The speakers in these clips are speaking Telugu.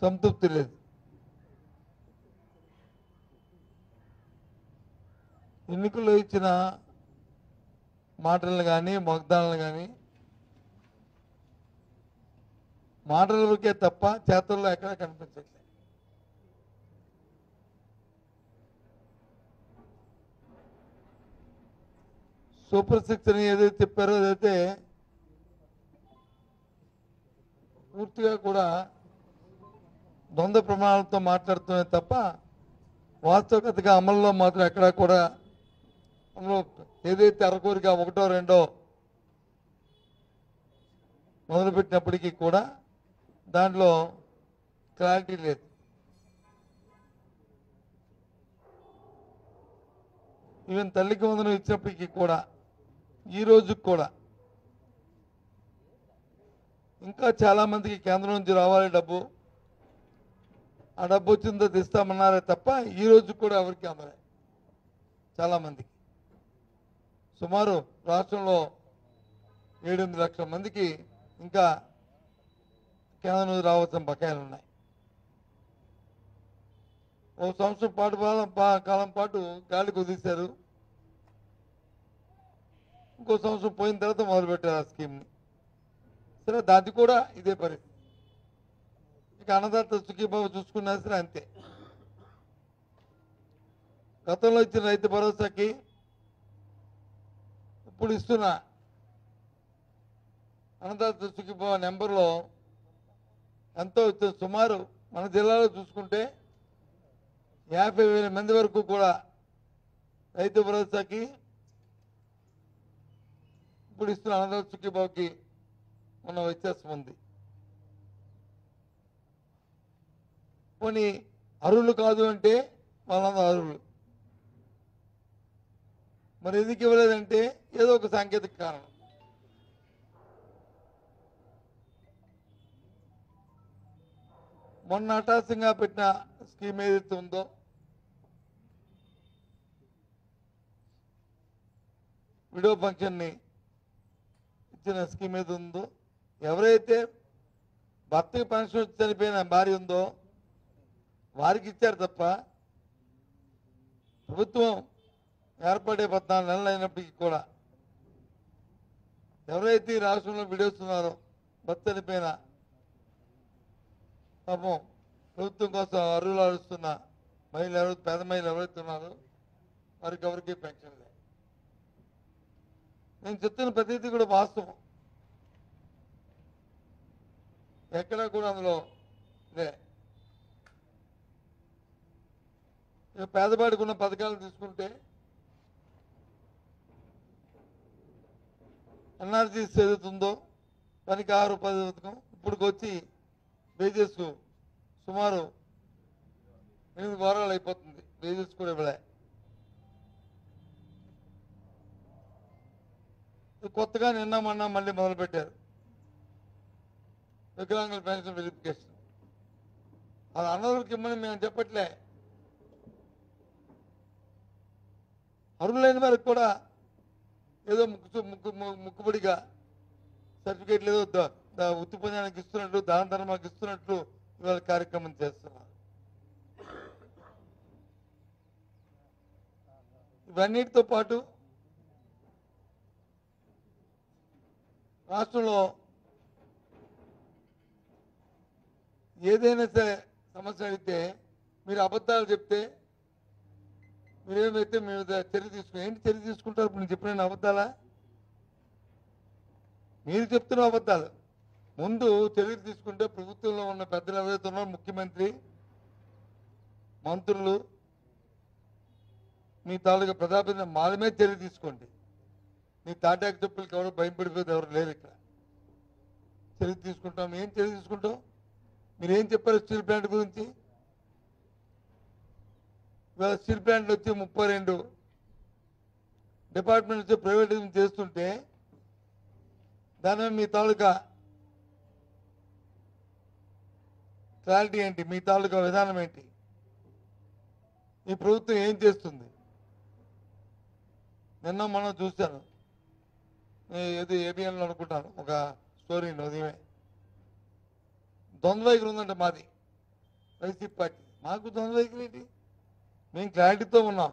సంతృప్తి లేదు. ఎన్నికల్లో ఇచ్చిన మాటలను కానీ వాగ్దానాలు కానీ మాటలకే తప్ప చేతల్లో ఎక్కడ కనిపించట్లేదు. సూపర్ 6 అని ఏదైతే చెప్పారో అదైతే పూర్తిగా కూడా ద్వంద్వ ప్రమాణాలతో మాట్లాడుతున్నాయి తప్ప వాస్తవికతగా అమల్లో మాత్రం ఎక్కడా కూడా అందులో ఏదైతే అరకూరిక ఒకటో రెండో మొదలుపెట్టినప్పటికీ కూడా దాంట్లో క్లారిటీ లేదు. ఈవెన్ తల్లికి వందనం ఇచ్చినప్పటికీ కూడా ఈ రోజుకి కూడా ఇంకా చాలామందికి కేంద్రం నుంచి రావాలి డబ్బు, ఆ డబ్బు వచ్చిందో తెస్తామన్నారే తప్ప ఈ రోజు కూడా ఎవరికి అందలే. చాలామందికి సుమారు రాష్ట్రంలో 7-8 లక్షల మందికి ఇంకా కేంద్రం నుంచి రావాల్సిన బకాయిలు ఉన్నాయి. ఓ సంవత్సరం కాలం పాటు గాలికి వదిలేశారు. ఇంకో సంవత్సరం పోయిన తర్వాత మొదలుపెట్టారు ఆ స్కీమ్ని. సరే దాది కూడా ఇదే పరిస్థితి. ఇక అన్నదాత సుఖీభావ చూసుకున్నా సరే అంతే. గతంలో ఇచ్చిన రైతు భరోసాకి ఇప్పుడు ఇస్తున్న అన్నదాత సుఖీభావ నెంబర్లో ఎంతో సుమారు మన జిల్లాలో చూసుకుంటే 50,000 మంది వరకు కూడా రైతు భరోసాకి ఇప్పుడు ఇస్తున్న అన్నదాత సుఖీభావకి ఉన్న వ్యత్యాసం ఉంది. పోనీ అర్హులు కాదు అంటే వాళ్ళందరూ అర్హులు. మరి ఎందుకు ఇవ్వలేదంటే ఏదో ఒక సాంకేతిక కారణం. మొన్న హఠాత్తుగా పెట్టిన స్కీమ్ ఏదైతే ఉందో విడో ఫంక్షన్ని ఇచ్చిన స్కీమ్ ఏది ఉందో, ఎవరైతే భర్తకి పెన్షన్ వచ్చి చనిపోయిన భార్య ఉందో వారికి ఇచ్చారు తప్ప ప్రభుత్వం ఏర్పడే 14 నెలలు అయినప్పటికీ కూడా ఎవరైతే ఈ రాష్ట్రంలో విడేస్తున్నారో భర్త చనిపోయిన పాపం ప్రభుత్వం కోసం అర్హులు అరుస్తున్న మహిళలు పేద మహిళలు ఎవరైతే ఉన్నారో వారికి ఎవరికి పెన్షన్ లేదు. నేను చెప్తున్న ప్రతిదీ కూడా వాస్తవం, ఎక్కడా కూడా అందులో లే. పేదవాడికి ఉన్న పథకాలు తీసుకుంటే ఎన్ఆర్జీస్ ఏదవుతుందో పనికి 6 పథకం ఇప్పటికి వచ్చి వేజెస్ సుమారు 8 వారాలు అయిపోతుంది. వేజెస్ కూడా ఇవ్వలే. కొత్తగా నిన్న మొన్న మళ్ళీ మొదలుపెట్టారు వికలాంగుల పెన్షన్ వెరిఫికేషన్. అది అన్నదరికి ఇమ్మని మేము చెప్పట్లే. అర్హులైన వారికి కూడా ఏదో ముక్కుబడిగా సర్టిఫికేట్లు ఏదో ఉత్తి పుణ్యానికి ఇస్తున్నట్లు దాన ధర్మానికి ఇస్తున్నట్లు ఇవాళ కార్యక్రమం చేస్తున్నారు. ఇవన్నిటితో పాటు రాష్ట్రంలో ఏదైనా సరే సమస్య అడిగితే మీరు అబద్ధాలు చెప్తే మీరేమైతే మేము చర్య తీసుకుని ఏంటి చర్య తీసుకుంటారు? ఇప్పుడు నేను చెప్పిన అబద్ధాలా? మీరు చెప్తున్న అబద్ధాలు. ముందు చర్యలు తీసుకుంటే ప్రభుత్వంలో ఉన్న పెద్దలు ఎవరైతే ఉన్నారో ముఖ్యమంత్రి, మంత్రులు, మీ తాలూకా ప్రజాప్రతినిధులు వాళ్ళ మీద చర్య తీసుకోండి. మీ తాటాకు చెప్పులకి ఎవరు భయపడిపోతే ఎవరు లేరు ఇక్కడ. చర్య తీసుకుంటాం. ఏం చర్య తీసుకుంటాం? మీరేం చెప్పారు స్టీల్ ప్లాంట్ గురించి? ఇవాళ స్టీల్ ప్లాంట్లు వచ్చి 32 డిపార్ట్మెంట్స్ ప్రైవేటైజేషన్ చేస్తుంటే దాని మీ తాలూకా క్లారిటీ ఏంటి? మీ తాలూకా విధానం ఏంటి? ఈ ప్రభుత్వం ఏం చేస్తుంది? నిన్న మనం చూశాను, ఏది ఏబిఎన్లో అనుకుంటాను, ఒక స్టోరీని ఉదయమే. ద్వంద్వ వైఖరి ఉందంటే మాది. YCP party. మాకు ద్వంద్వ వైఖరి ఏంటి? మేము క్లారిటీతో ఉన్నాం.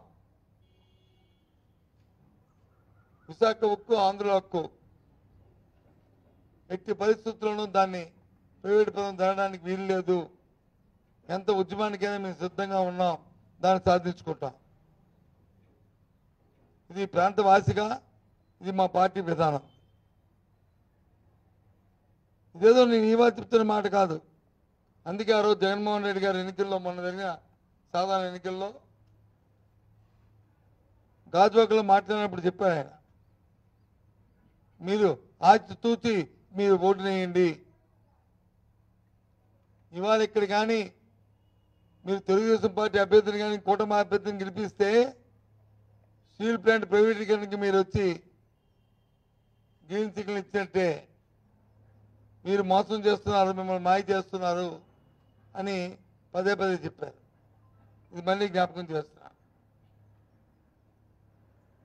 విశాఖ ఉక్కు ఆంధ్ర హక్కు, ఎట్టి పరిస్థితుల్లోనూ దాన్ని ప్రైవేట్ పదం జరగడానికి వీలు లేదు. ఎంత ఉద్యమానికైనా మేము సిద్ధంగా ఉన్నాం, దాన్ని సాధించుకుంటాం. ఇది ప్రాంతవాసిగా ఇది మా పార్టీ విధానం. ఇదేదో నేను ఇవాళ చెప్తున్న మాట కాదు. అందుకే ఆ రోజు జగన్మోహన్ రెడ్డి గారు ఎన్నికల్లో, మొన్న జరిగిన సాధారణ ఎన్నికల్లో గాజువాకలో మాట్లాడినప్పుడు చెప్పారు ఆయన, మీరు ఆచితూచి మీరు ఓటు వేయండి. ఇవాళ ఇక్కడ కానీ మీరు తెలుగుదేశం పార్టీ అభ్యర్థిని కానీ కూటమి అభ్యర్థిని గెలిపిస్తే స్టీల్ ప్లాంట్ ప్రైవేటీకరణకి మీరు వచ్చి గ్రీన్ సిగ్నల్ ఇచ్చినట్టే. మీరు మోసం చేస్తున్నారు, మిమ్మల్ని మాయ చేస్తున్నారు అని పదే పదే చెప్పారు. ఇది మళ్ళీ జ్ఞాపకం చేస్తున్నా.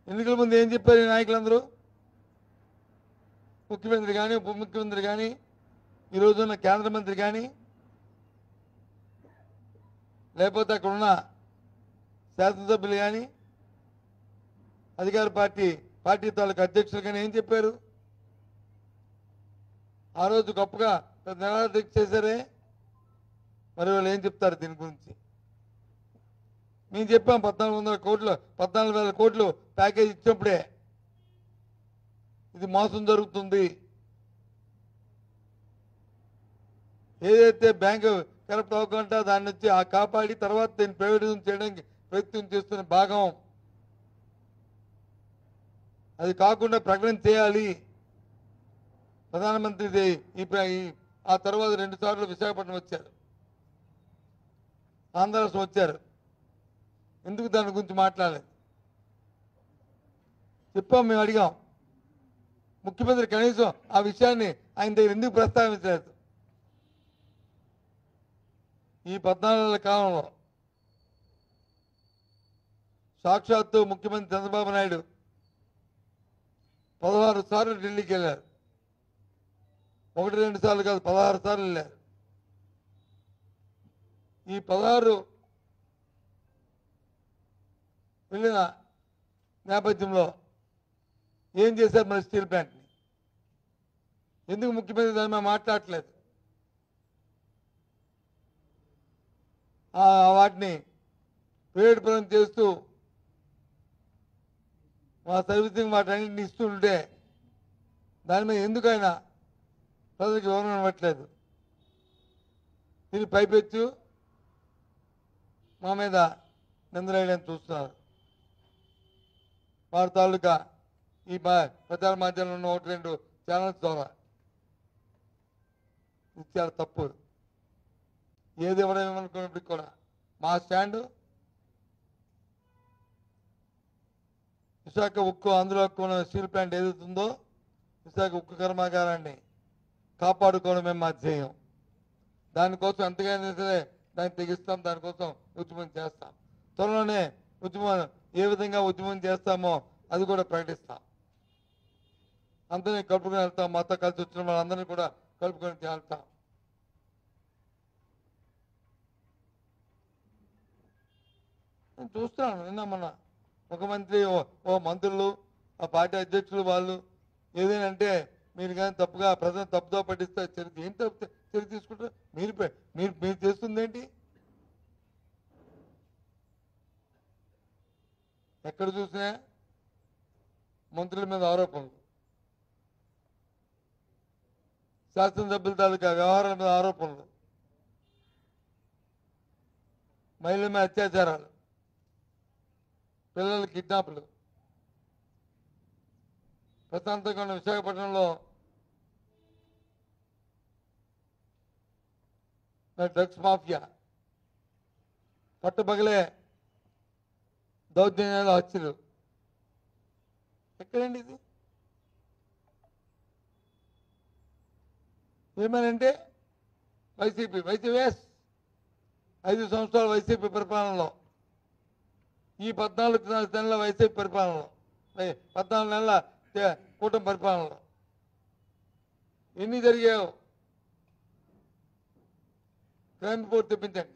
ఎన్నికల ముందు ఏం చెప్పారు ఈ నాయకులందరూ? ముఖ్యమంత్రి కానీ, ఉప ముఖ్యమంత్రి కానీ, ఈరోజున్న కేంద్ర మంత్రి కానీ, లేకపోతే అక్కడున్న శాసనసభ్యులు కానీ, అధికార పార్టీ తాలూకు అధ్యక్షులు కానీ ఏం చెప్పారు? ఆ రోజు గొప్పగా నిరాదీక్ష చేశారే, మరి వాళ్ళు ఏం చెప్తారు దీని గురించి? మేము చెప్పాం 14,000 కోట్లు ప్యాకేజ్ ఇచ్చినప్పుడే ఇది మోసం జరుగుతుంది. ఏదైతే బ్యాంకు కరప్ట్ అవ్వకుండా దాన్ని వచ్చి కాపాడి తర్వాత దీన్ని ప్రైవేటిజం చేయడానికి ప్రయత్నం చేస్తున్న భాగం, అది కాకుండా ప్రకటన చేయాలి. ప్రధానమంత్రి ఆ తర్వాత 2 సార్లు విశాఖపట్నం వచ్చారు, ఆంధ్ర రాష్ట్రం వచ్చారు. ఎందుకు దాని గురించి మాట్లాడలేదు? చెప్పాం, మేము అడిగాం. ముఖ్యమంత్రి కనీసం ఆ విషయాన్ని ఆయన దగ్గర ఎందుకు ప్రస్తావించలేదు? ఈ 14 నెలల కాలంలో సాక్షాత్తు ముఖ్యమంత్రి చంద్రబాబు నాయుడు 16 సార్లు ఢిల్లీకి వెళ్ళారు. 1-2 సార్లు కాదు, 16 సార్లు వెళ్ళారు. ఈ 16 వెళ్ళిన నేపథ్యంలో ఏం చేశారు మరి స్టీల్ ప్లాంట్ని? ఎందుకు ముఖ్యమంత్రి దాని మీద మాట్లాడట్లేదు? వాటిని ప్రైవేట్ పరం చేస్తూ మా సర్వీసింగ్ వాటన్నింటిని ఇస్తుంటే దాని మీద ఎందుకు ఆయన ప్రజలకు వివరణ ఇవ్వట్లేదు? దీన్ని పైపెచ్చు మా మీద నిందలేయడానికి చూస్తున్నారు. వారి తాలూకా ఈ ప్రచార మాధ్యమంలో ఉన్న 1-2 ఛానల్స్ ద్వారా ఇది చాలా తప్పు. ఏది ఇవ్వడమేమనుకున్నప్పటికి కూడా మా స్టాండ్ విశాఖ ఉక్కు, ఆంధ్ర హక్కు ఉన్న స్టీల్ ప్లాంట్ ఏదైతుందో విశాఖ ఉక్కు కర్మాగారాన్ని కాపాడుకోవడమే మా ధ్యేయం. దానికోసం ఎంతగానైనా సరే దాన్ని తెగిస్తాం, దానికోసం ఉద్యమం చేస్తాం. త్వరలోనే ఉద్యమం ఏ విధంగా ఉద్యమం చేస్తామో అది కూడా ప్రకటిస్తాం. అందరినీ కలుపుకొని వెళ్తాం. మాతో కలిసి వచ్చిన వాళ్ళందరినీ కూడా కలుపుకొని వెళ్తాం. నేను చూస్తున్నాను, నిన్న మన ముఖ్యమంత్రి ఓ మంత్రులు, ఆ పార్టీ అధ్యక్షులు వాళ్ళు ఏదైనా అంటే మీరు కానీ తప్పుగా ప్రజలు తప్పుదో పట్టిస్తే ఏం తప్పు చర్య తీసుకుంటారు? మీరు చేస్తుంది ఏంటి? ఎక్కడ చూసినా మంత్రుల మీద ఆరోపణలు, శాసనసభ్యుల తాలూకా వ్యవహారాల మీద ఆరోపణలు, మహిళల మీద అత్యాచారాలు, పిల్లల కిడ్నాప్లు. ప్రశాంతంగా ఉన్న విశాఖపట్నంలో డ్రగ్స్ మాఫియా, పట్టుబగలే దౌర్జన్యాలు, హత్యలు. ఎక్కడండి ఇది? ఏమనంటే వైసీపీ 5 సంవత్సరాల వైసీపీ పరిపాలనలో, ఈ 14 నెలల వైసీపీ పరిపాలనలో, 14 నెలల కూటమి పరిపాలనలో ఎన్ని జరిగాయో క్రైమ్ రిపోర్ట్ తెప్పించండి.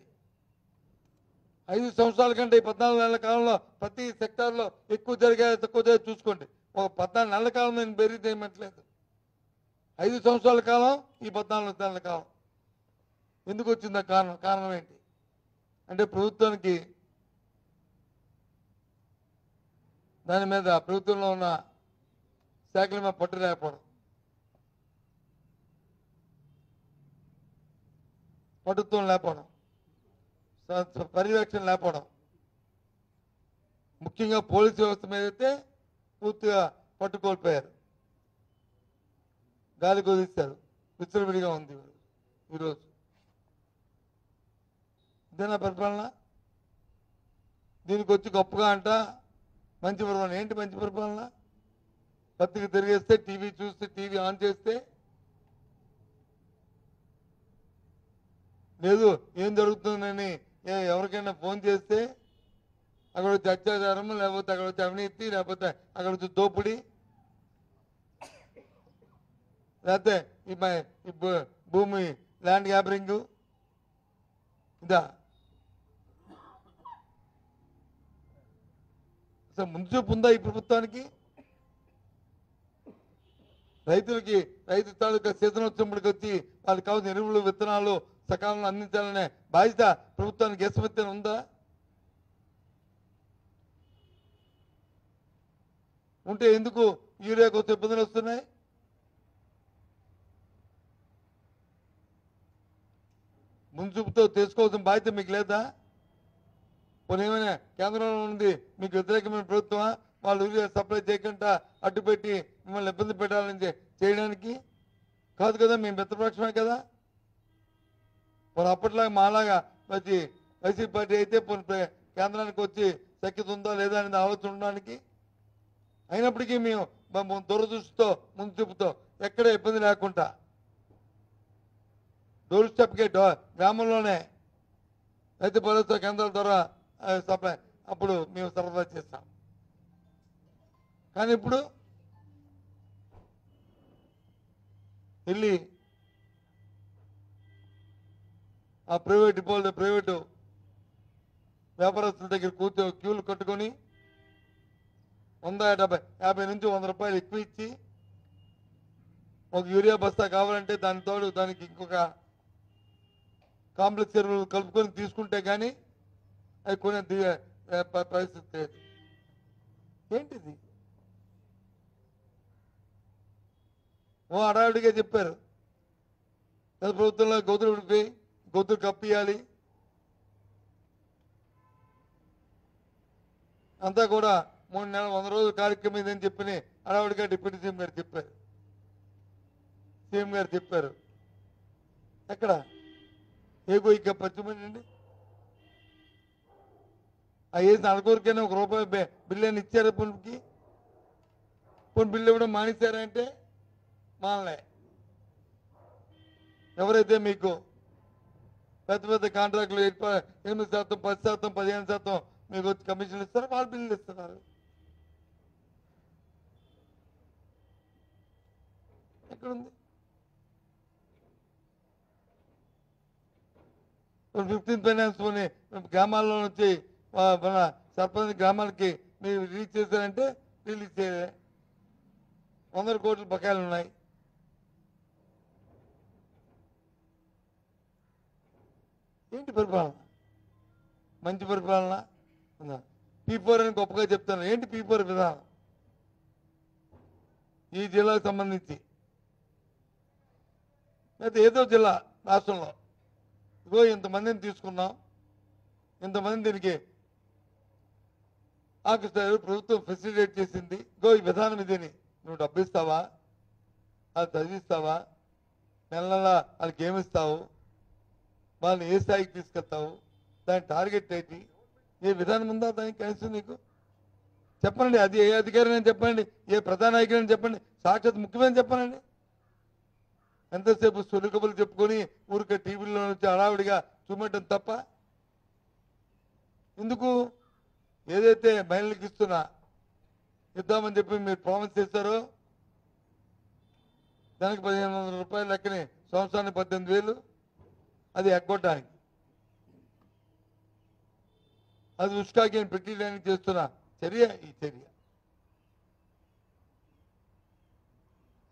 5 సంవత్సరాల కంటే ఈ 14 నెలల కాలంలో ప్రతి సెక్టార్లో ఎక్కువ జరిగాయి తక్కువ జరిగాయి చూసుకోండి. ఒక 14 నెలల కాలం నేను బెరీ చేయమట్లేదు. 5 సంవత్సరాల కాలం, ఈ 14 నెలల కాలం ఎందుకు వచ్చిందా కారణం? కారణం ఏంటి అంటే ప్రభుత్వానికి దాని మీద ప్రభుత్వంలో ఉన్న శాఖల మీద పట్టు లేకపోవడం, పట్టుత్వం లేకపోవడం, పర్యవేక్షణ లేకపోవడం, ముఖ్యంగా పోలీసు వ్యవస్థ మీద అయితే పూర్తిగా పట్టుకోల్పోయారు, గాలి కుదిస్తారు, విచ్చలవిడిగా ఉంది ఈరోజు. ఇదేనా పరిపాలన? దీనికి వచ్చి గొప్పగా అంట మంచి పరిపాలన. ఏంటి మంచి పరిపాలన? పత్రిక తిరిగేస్తే, టీవీ చూస్తే, టీవీ ఆన్ చేస్తే లేదు ఏం జరుగుతుందని ఎవరికైనా ఫోన్ చేస్తే అక్కడ వచ్చి అత్యాచారం, లేకపోతే అక్కడ వచ్చి అవినీతి, లేకపోతే అక్కడ వచ్చి దోపిడీ, లేకపోతే ఈ భూమి ల్యాండ్ గ్యాబరింగ్, ఇదా అసలు ముందు చూపు ఉందా ఈ ప్రభుత్వానికి? రైతులకి రైతు తాలూకా సీజనోత్సవంకి వచ్చి వాళ్ళకి కావాల్సిన ఎరువులు, విత్తనాలు సకాలంలో అందించాలనే బాధ్యత ప్రభుత్వానికి ఎస్మెత్తన ఉందా? ఉంటే ఎందుకు యూరియా కోసం ఇబ్బందులు వస్తున్నాయి? ముందు చూపుతో తెలుసుకోవాల్సిన బాధ్యత మీకు లేదా? పోనీ ఏమైనా కేంద్రంలో ఉంది మీకు వ్యతిరేకమైన ప్రభుత్వమా? వాళ్ళు యూరియా సప్లై చేయకుండా అడ్డుపెట్టి మిమ్మల్ని ఇబ్బంది పెట్టాలని చేయడానికి కాదు కదా. మేము మిత్రపక్షమే కదా. పోనీ అప్పట్లాగా మాలాగా వచ్చి వైసీపీ పార్టీ అయితే పోనీ కేంద్రానికి వచ్చి శక్యత ఉందా లేదా అనేది ఆలోచన ఉండడానికి. అయినప్పటికీ మేము దురదృష్టితో ముందు చూపుతో ఎక్కడ ఇబ్బంది లేకుండా డోర్ స్టెప్కి గ్రామంలోనే రైతు భరోసా కేంద్రాల ద్వారా సప్లై అప్పుడు మేము సరఫరా చేస్తాం. కానీ ఇప్పుడు వెళ్ళి ఆ ప్రైవేటు వ్యాపారస్తుల దగ్గర క్యూలు కట్టుకొని 150 నుంచి 100 రూపాయలు ఎక్కువ ఇచ్చి ఒక యూరియా బస్తా కావాలంటే దానికి ఇంకొక కాంప్లెక్స్ ఎరువులు కలుపుకొని తీసుకుంటే కానీ అది కొనే పరిస్థితి లేదు. ఏంటిది? హడావిడిగా చెప్పారు గత ప్రభుత్వంలో గొంతులు కప్పియాలి అంతా కూడా 3 నెలల 100 రోజుల కార్యక్రమం ఇదని చెప్పి హడావిడిగా డిప్యూటీ సీఎం గారు చెప్పారు. సీఎం గారు చెప్పారు. ఎక్కడ ఏగో ఇక పచ్చిమండి ఆ వేసిన అనుకోరికైనా ₹1 బిల్లు ఇచ్చారు. పోనీ బిల్లు ఇవ్వడం మానేశారంటే మానలే. ఎవరైతే మీకు పెద్ద పెద్ద కాంట్రాక్టులు 8%, 10%, 15% మీకు వచ్చి కమిషన్లు ఇస్తారో వాళ్ళు బిల్లులు ఇస్తున్నారు. ఎక్కడుంది? 15th ఫైనాన్స్ గ్రామాల్లో నుంచి మన సర్పంచ్ గ్రామాలకి మీరు రిలీజ్ చేశారంటే రిలీజ్ చేయలే. 100 కోట్ల బకాయిలు ఉన్నాయి. ఏంటి పరిపాలన? మంచి పరిపాలన P4 అని గొప్పగా చెప్తాను. ఏంటి P4 విధానం? ఈ జిల్లాకు సంబంధించి లేదా ఏదో జిల్లా రాష్ట్రంలో ఇగో ఇంతమందిని తీసుకున్నాం, ఇంతమంది దీనికి ఆకిస్తారు, ప్రభుత్వం ఫెసిలిటేట్ చేసింది, ఇగో ఈ విధానం ఇదేని నువ్వు డబ్బు ఇస్తావా, అది చదివిస్తావా, నెల నెల వాళ్ళకి ఏమిస్తావు, వాళ్ళని ఏ స్థాయికి తీసుకెళ్తావు, దాని టార్గెట్ ఏంటి, ఏ విధానం ఉందా దానికి కనీసం నీకు చెప్పండి. అది ఏ అధికారి చెప్పండి, ఏ ప్రధాన నాయకుడు చెప్పండి, సాక్షాత్ ముఖ్యమైన చెప్పనండి. ఎంతసేపు సులుకబులు చెప్పుకొని ఊరికే టీవీలో నుంచి హడావిడిగా చూపెట్టడం తప్ప ఎందుకు? ఏదైతే మహిళలకు ఇద్దామని చెప్పి మీరు ప్రామిస్ చేస్తారో దానికి 1500 రూపాయలు లెక్కని సంవత్సరానికి 18,000 అది ఎగ్గొట్టడానికి అది ఉష్కాకి పెట్టడానికి చేస్తున్న చర్య ఈ చర్య.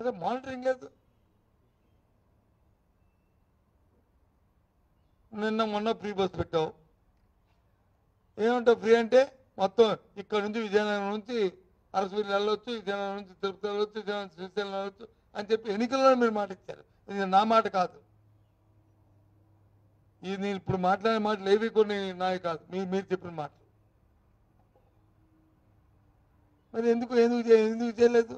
అదే మానిటరింగ్ లేదు. నిన్న మొన్న ఫ్రీ బస్ పెట్టావు. ఏమంటావు ఫ్రీ అంటే మొత్తం ఇక్కడ నుంచి విజయనగరం నుంచి అరసవీలు వెళ్ళొచ్చు, విజయనగరం నుంచి తిరుపతి వెళ్ళొచ్చు, విజయనగరం శ్రీశైలం వెళ్ళొచ్చు అని చెప్పి ఎన్నికల్లో మీరు మాట ఇచ్చారు. ఇది నా మాట కాదు. ఇది నేను ఇప్పుడు మాట్లాడే మాటలు ఏవి కొన్ని నావి కాదు, మీరు చెప్పిన మాటలు. మరి ఎందుకు చేయలేదు?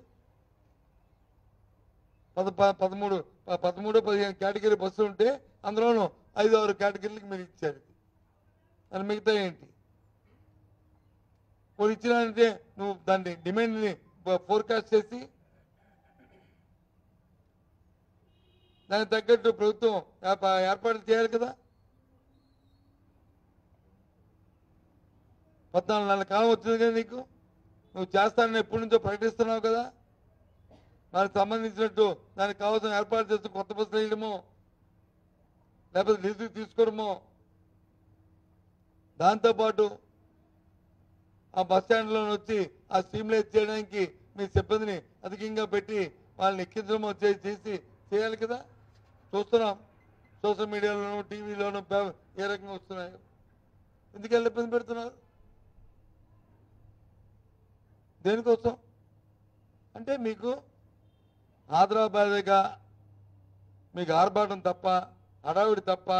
13-15 కేటగిరీ బస్సులు ఉంటే అందులోనూ 5-6 కేటగిరీలకు మీరు ఇచ్చారు. అని మిగతా ఏంటి? కొన్ని ఇచ్చినారంటే నువ్వు దాన్ని డిమాండ్ని ఫోర్కాస్ట్ చేసి దానికి తగ్గట్టు ప్రభుత్వం ఏర్పాట్లు చేయాలి కదా. 14 నెలల కాలం వచ్చింది కదా నీకు. నువ్వు చేస్తానని ఎప్పటి నుంచో ప్రకటిస్తున్నావు కదా. దానికి సంబంధించినట్టు దానికి కావాల్సిన ఏర్పాటు చేస్తూ కొత్త బస్సులు వేయడమో లేకపోతే లీజుకు తీసుకోవడమో, దాంతోపాటు ఆ బస్ స్టాండ్లో వచ్చి ఆ స్ట్రీమ్లైజ్ చేయడానికి మీ సిబ్బందిని అధికంగా పెట్టి వాళ్ళని ఎక్కించడమో చేసి చేయాలి కదా. చూస్తున్నాం సోషల్ మీడియాలోనూ టీవీలోనూ ఏ రకంగా వస్తున్నాయో. ఎందుకని ఇబ్బంది పెడుతున్నారు? దేనికోసం అంటే మీకు ఆదరాబాదేగా మీకు ఆర్భాటం తప్ప, హడావిడి తప్ప,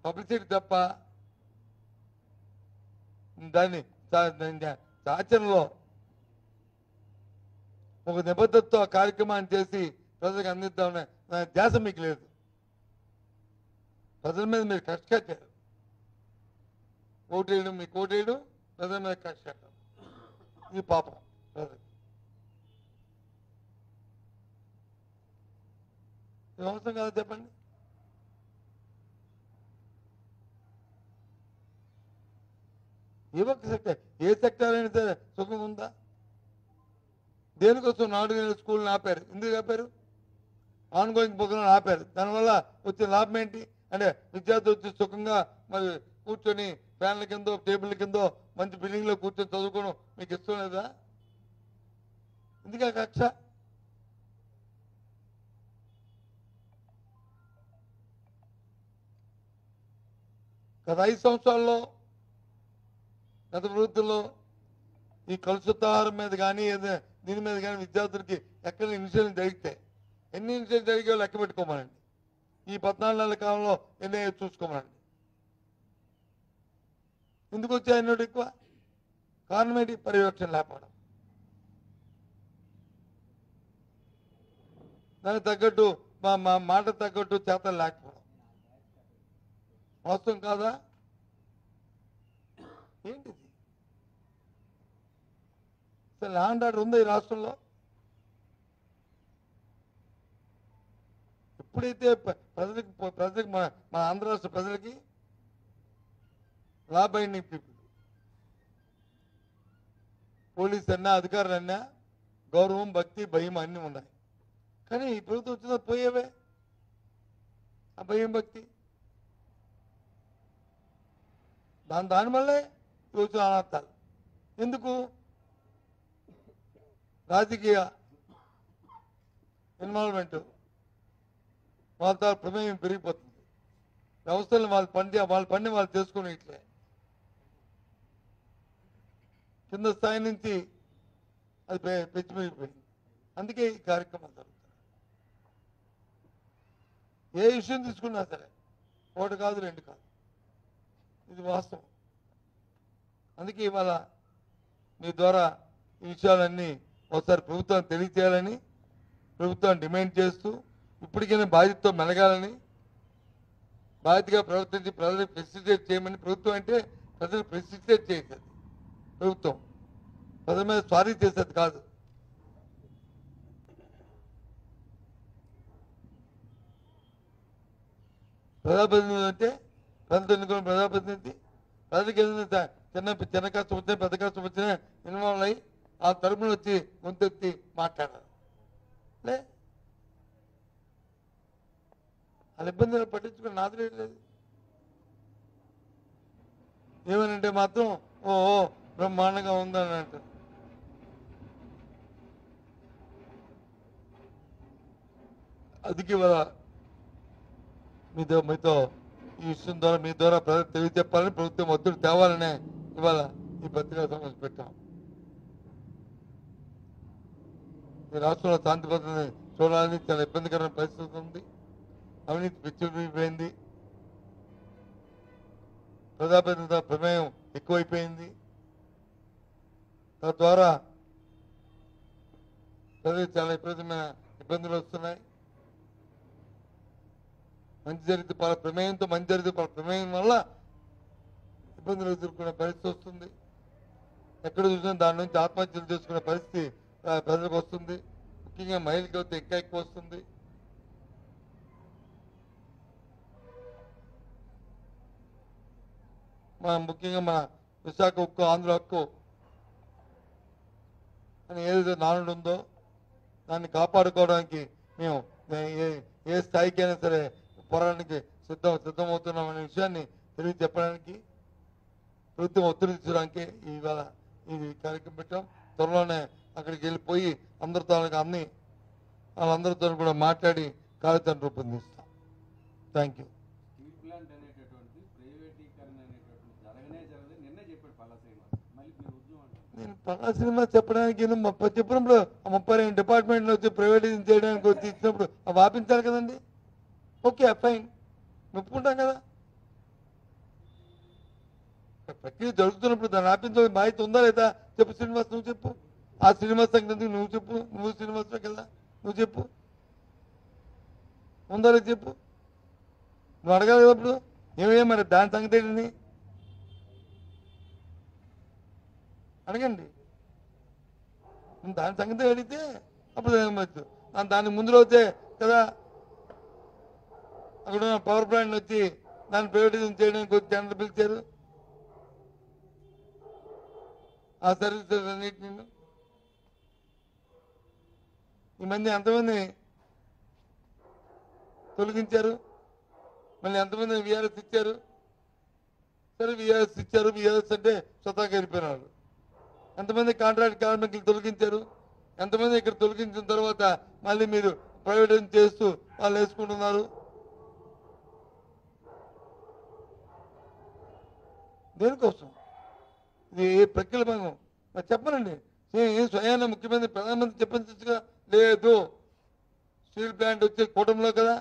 పబ్లిసిటీ తప్ప దాన్ని ఆచరణలో ఒక నిబద్ధతతో ఆ కార్యక్రమాన్ని చేసి ప్రజలకు అందిద్దామనే ధ్యాస మీకు లేదు. ప్రజల మీద మీరు కక్ష కట్టారు. ఓటేయడం మీకు ఓటేయడం, ప్రజల మీద కక్ష కట్టడం, ఇది పాపం ప్రజలు. ఇది అవసరం కదా చెప్పండి. ఏ ఒక్క సెక్టర్, ఏ సెక్టర్ అయినా సరే సుఖం ఉందా? దేనికోసం 4 నెలల స్కూల్ని ఆపారు? ఎందుకు ఆపారు? ఆన్గోయింగ్ ప్రోగ్రాం ఆపారు. దానివల్ల వచ్చే లాభం ఏంటి అంటే విద్యార్థులు వచ్చి సుఖంగా మరి కూర్చొని ఫ్యాన్ల కిందో టేబుల్ కిందో మంచి బిల్డింగ్లో కూర్చొని చదువుకోవడం మీకు ఇష్టం లేదా? ఎందుకు ఆ కక్ష? గత 5 సంవత్సరాల్లో గత ప్రభుత్వంలో ఈ కలుషితాహారం మీద కానీ దీని మీద కానీ విద్యార్థులకి ఎక్కడ ఇన్సిడెంట్ జరిగితే ఎన్ని ఇన్సిడెంట్ జరిగాయో లెక్క పెట్టుకోమనండి. ఈ 14 నెలల కాలంలో ఎన్ని చూసుకోమనండి. ఎందుకు వచ్చాయి అన్నట్టు ఎక్కువ? కారణం ఏంటి? పర్యవేక్షణ లేకపోవడం. దానికి తగ్గట్టు మా మాట తగ్గట్టు చేతలు లేకపోవడం. వాస్తవం కాదా? ఏంటిది? అసలు ల్యాండ్ ఆర్డర్ ఉందా ఈ రాష్ట్రంలో? ఎప్పుడైతే ప్రజలకు మన ఆంధ్ర రాష్ట్ర ప్రజలకి లా బైండింగ్ పీపుల్, పోలీస్ అన్నా అధికారులు అన్నా గౌరవం, భక్తి, భయం అన్నీ ఉన్నాయి. కానీ ఈ ప్రభుత్వం వచ్చిన పోయేవే ఆ భయం, భక్తి. దానివల్లే వచ్చిన అనార్థాలు. ఎందుకు? రాజకీయ ఇన్వాల్వ్మెంట్, వాళ్ళతో ప్రమేయం పెరిగిపోతుంది. వ్యవస్థలను వాళ్ళ పని వాళ్ళు చేసుకుని ఇట్లే కింద స్థాయి నుంచి అది పెంచిపోయింది. అందుకే ఈ కార్యక్రమాలు జరుగుతాయి. ఏ విషయం తీసుకున్నా సరే 1 కాదు 2 కాదు, ఇది వాస్తవం. అందుకే ఇవాళ మీ ద్వారా ఈ విషయాలన్నీ ఒకసారి ప్రభుత్వాన్ని తెలియచేయాలని ప్రభుత్వాన్ని డిమాండ్ చేస్తూ ఇప్పటికైనా బాధ్యతతో మెలగాలని, బాధ్యతగా ప్రవర్తించి ప్రజలకు ఫెసిలిటేట్ చేయమని. ప్రభుత్వం అంటే ప్రజలకు ఫెసిలిటేట్ చేసేది ప్రభుత్వం, ప్రజల మీద స్వారీ చేసేది కాదు. ప్రజాప్రతినిధి అంటే ప్రజలు ఎన్నుకున్న ప్రజాప్రతినిధి ప్రజలకు ఏదైనా చిన్న కష్టం వచ్చినా పెద్ద కష్టం వచ్చినా ఇన్వాల్వ్ అయ్యి ఆ తరపున వచ్చి గొంతెత్తి మాట్లాడారు. వాళ్ళ ఇబ్బందులు పట్టించుకుని నాదులేదు. ఏమనంటే మాత్రం ఓ బ్రహ్మాండంగా ఉందని అంటారు. అందుకే ఇవాళ మీతో ఈ విషయం ద్వారా మీ ద్వారా ప్రజలకు తెలియజెప్పాలని, ప్రభుత్వం ఒత్తిడి తేవాలనే ఇవాళ ఈ పత్రికా సమావేశం పెట్టాం. ఈ రాష్ట్రంలో శాంతి భద్రతని చూడాలని చాలా ఇబ్బందికరమైన పరిస్థితి ఉంది. అవినీతి పిచ్చిపోయింది, ప్రజాప్రతినిధుల ప్రమేయం ఎక్కువైపోయింది. తద్వారా ప్రజలకు చాలా విపరీతమైన ఇబ్బందులు వస్తున్నాయి. మంచి జరిగితే వాళ్ళ ప్రమేయంతో, మంచి జరిగితే వాళ్ళ ప్రమేయం వల్ల ఇబ్బందులు ఎదుర్కొనే పరిస్థితి వస్తుంది. ఎక్కడ చూసినా దాని నుంచి ఆత్మహత్యలు చేసుకునే పరిస్థితి ప్రజలకు వస్తుంది. ముఖ్యంగా మహిళలకి వస్తే ఇంకా ఎక్కువ వస్తుంది. ముఖ్యంగా మన విశాఖ హక్కు, ఆంధ్ర హక్కు అని ఏదైతే నానుడు ఉందో దాన్ని కాపాడుకోవడానికి మేము ఏ స్థాయికైనా సరే పోరాటానికి సిద్ధమవుతున్నామనే విషయాన్ని తెలియజెప్పడానికి, ప్రభుత్వం ఒత్తిడి తీర్చడానికి ఇవాళ ఇది కార్యక్రమం పెట్టాం. త్వరలోనే అక్కడికి వెళ్ళిపోయి అందరితో వాళ్ళందరితో కూడా మాట్లాడి కార్యాచరణ రూపొందిస్తాం. Thank you. స్టీల్ ప్లాంట్ అనేటటువంటి ప్రైవేటీకరణ అనేటటువంటి జరగనే జరగదు. నిన్నే చెప్పాడు పల్లా శ్రీనివాస్. మళ్ళీ మీరు ఉద్యమం అంటారు. నేను పల్లా శ్రీనివాస్ చెప్పడానికి చెప్పినప్పుడు 32 డిపార్ట్మెంట్లు వచ్చి ప్రైవేటైజేషన్ చేయడానికి వచ్చి ఇచ్చినప్పుడు అవి ఆపించాలి కదండి. ఓకే, ఫైన్, ఒప్పుకుంటాం కదా. ప్రక్రియ జరుగుతున్నప్పుడు దాన్ని ఆపించే బాధ్యత ఉందా లేదా చెప్పు శ్రీనివాస్, నువ్వు చెప్పు. ఆ శ్రీనివాస్ సంగతి నువ్వు చెప్పు. నువ్వు శ్రీనివాస్ కదా, నువ్వు చెప్పు. ఉందా లేదా చెప్పు. నువ్వు అడగాలి కదా అప్పుడు. ఏమయ్యా మరి దాని సంగతి ఏంటి అడగండి. దాని సంగతి అడిగితే అప్పుడు దాని ముందులో వచ్చే కదా అక్కడ పవర్ ప్లాంట్ వచ్చి దాన్ని ప్రైవేటైజేషన్ చేయడానికి వచ్చి టెండర్ పిలిచారు. ఆ సర్వీసెస్ అన్నింటినీ ఈ మధ్య ఎంతమంది తొలగించారు, మళ్ళీ ఎంతమంది విఆర్ఎస్ ఇచ్చారు. సరే విఆర్ఎస్ ఇచ్చారు, విఆర్ఎస్ అంటే స్వతహాగా వెళ్ళిపోయినారు. ఎంతమంది కాంట్రాక్ట్ కార్మికులు తొలగించారు, ఎంతమంది ఇక్కడ తొలగించిన తర్వాత మళ్ళీ మీరు ప్రైవేటైజేషన్ చేస్తూ వాళ్ళు వేసుకుంటున్నారు. దేనికోసం ఇది ఏ ప్రక్రియ భాగం మరి చెప్పనండి. స్వయాన ముఖ్యమంత్రి ప్రధానమంత్రి చెప్పించగా లేదు. స్టీల్ ప్లాంట్ వచ్చే కూటమిలో కదా,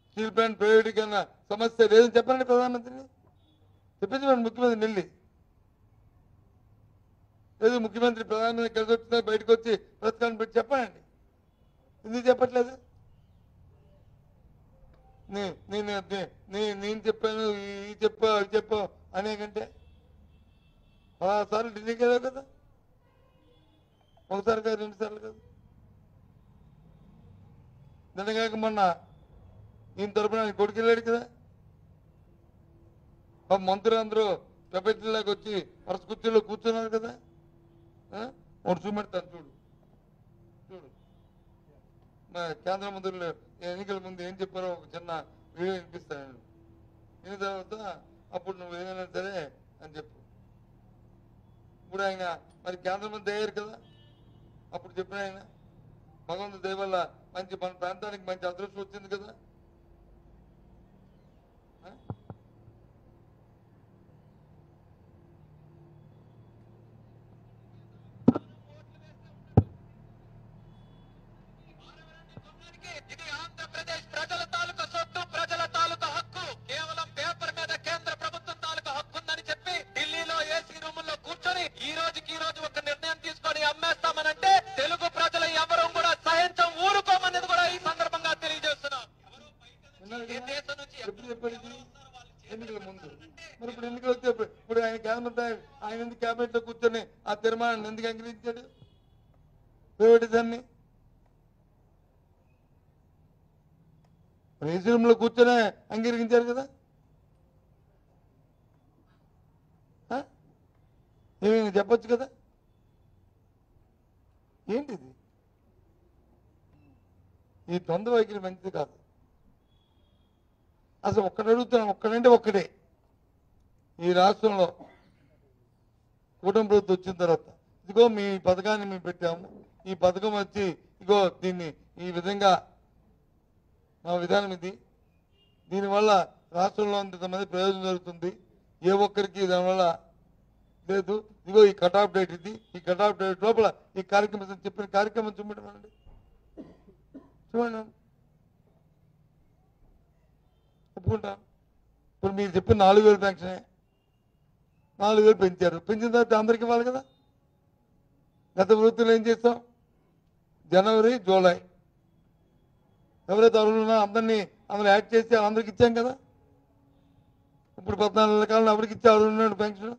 స్టీల్ ప్లాంట్ ప్రైవేటీకరణ సమస్య లేదని చెప్పండి ప్రధానమంత్రిని. చెప్పించండి ముఖ్యమంత్రి నెల్లి. లేదు ముఖ్యమంత్రి ప్రధానమంత్రి కలిసి వచ్చినా బయటకు వచ్చి ప్రతికారం పెట్టి చెప్పండి. ఎందుకు చెప్పట్లేదు? నేను చెప్పాను, ఈ చెప్పా అవి చెప్పా అనే కంటే 16 సార్లు ఢిల్లీకి వెళ్ళావు కదా, ఒకసారి కాదు 2 సార్లు కాదు. నిన్నగాక మొన్న ఈయన తరపున కొడుకు వెళ్ళాడు కదా. మంత్రులు అందరూ ప్రపంచంలోకి వచ్చి వరుస కుర్చీలో కూర్చున్నారు కదా. ఒకటి చూపెడతాను చూడు చూడు. మా కేంద్ర మంత్రులు ఎన్నికల ముందు ఏం చెప్పారో ఒక చిన్న వీడియో వినిపిస్తాను. విన్న తర్వాత అప్పుడు నువ్వు ఏదైనా సరే అని చెప్పు. ఇప్పుడు ఆయన మరి కేంద్ర మంత్రి అయ్యారు కదా, అప్పుడు చెప్పిన ఆయన భగవంతుడి దయ వల్ల మంచి మన ప్రాంతానికి మంచి అదృష్టం వచ్చింది కదా. ఇది ఆంధ్రప్రదేశ్ ప్రజల తాలూకా సొత్తు, ప్రజల తాలూకా హక్కు. కేవలం పేపర్ మీద కేంద్ర ప్రభుత్వం తాలూకా హక్కు ఉందని చెప్పి ఢిల్లీలో ఏసీ రూముల్లో కూర్చొని ఈ రోజు ఒక నిర్ణయం తీసుకొని అమ్మేస్తామనంటే తెలుగు ప్రజలు ఎవరూ కూడా సహించం, ఊరుకోమనేది కూడా ఈ సందర్భంగా తెలియజేస్తున్నాం. ఎన్నికల ముందు మరి ఇప్పుడు ఎన్నికలు వచ్చే ఇప్పుడు ఆయన కేంద్ర ఆయన ఎందుకు క్యాబినెట్ లో కూర్చొని ఆ తీర్మానాన్ని ఎందుకు అంగీకరించాడు? ప్రైవేటిజాన్ని రేసిరంలో కూర్చొనే అంగీకరించారు కదా. ఏమైనా చెప్పొచ్చు కదా. ఏంటిది? ఈ ద్వంద్వ వైఖరి మంచిది కాదు. అసలు ఒక్కడు అడుగుతున్నాను, ఒక్కడంటే ఒక్కడే ఈ రాష్ట్రంలో కూటమి ప్రభుత్వం వచ్చిన తర్వాత ఇదిగో మీ పథకాన్ని మేము పెట్టాము, ఈ పథకం వచ్చి ఇగో దీన్ని ఈ విధంగా మా విధానం ఇది, దీనివల్ల రాష్ట్రంలో ఇంతమంది ప్రయోజనం జరుగుతుంది, ఏ ఒక్కరికి దానివల్ల లేదు, ఇదిగో ఈ కట్ ఆఫ్ డేట్ ఇది, ఈ కట్ ఆఫ్ డేట్ లోపల ఈ కార్యక్రమం చెప్పిన కార్యక్రమం చూపెట్టమనండి, చూడండి ఒప్పుకుంటాను. ఇప్పుడు మీరు చెప్పిన 4,000 పెన్షనే, 4,000 పెంచారు, పెంచిన తర్వాత అందరికి ఇవ్వాలి కదా. గత ప్రభుత్వంలో ఏం చేస్తాం, జనవరి జూలై ఎవరైతే అర్హులు ఉన్నారో అందరూ యాడ్ చేసి అందరికి ఇచ్చాం కదా. ఇప్పుడు 14 నెలల కాలంలో ఎవరికి ఇచ్చే అర్హులు ఉన్నాడు పెన్షన్,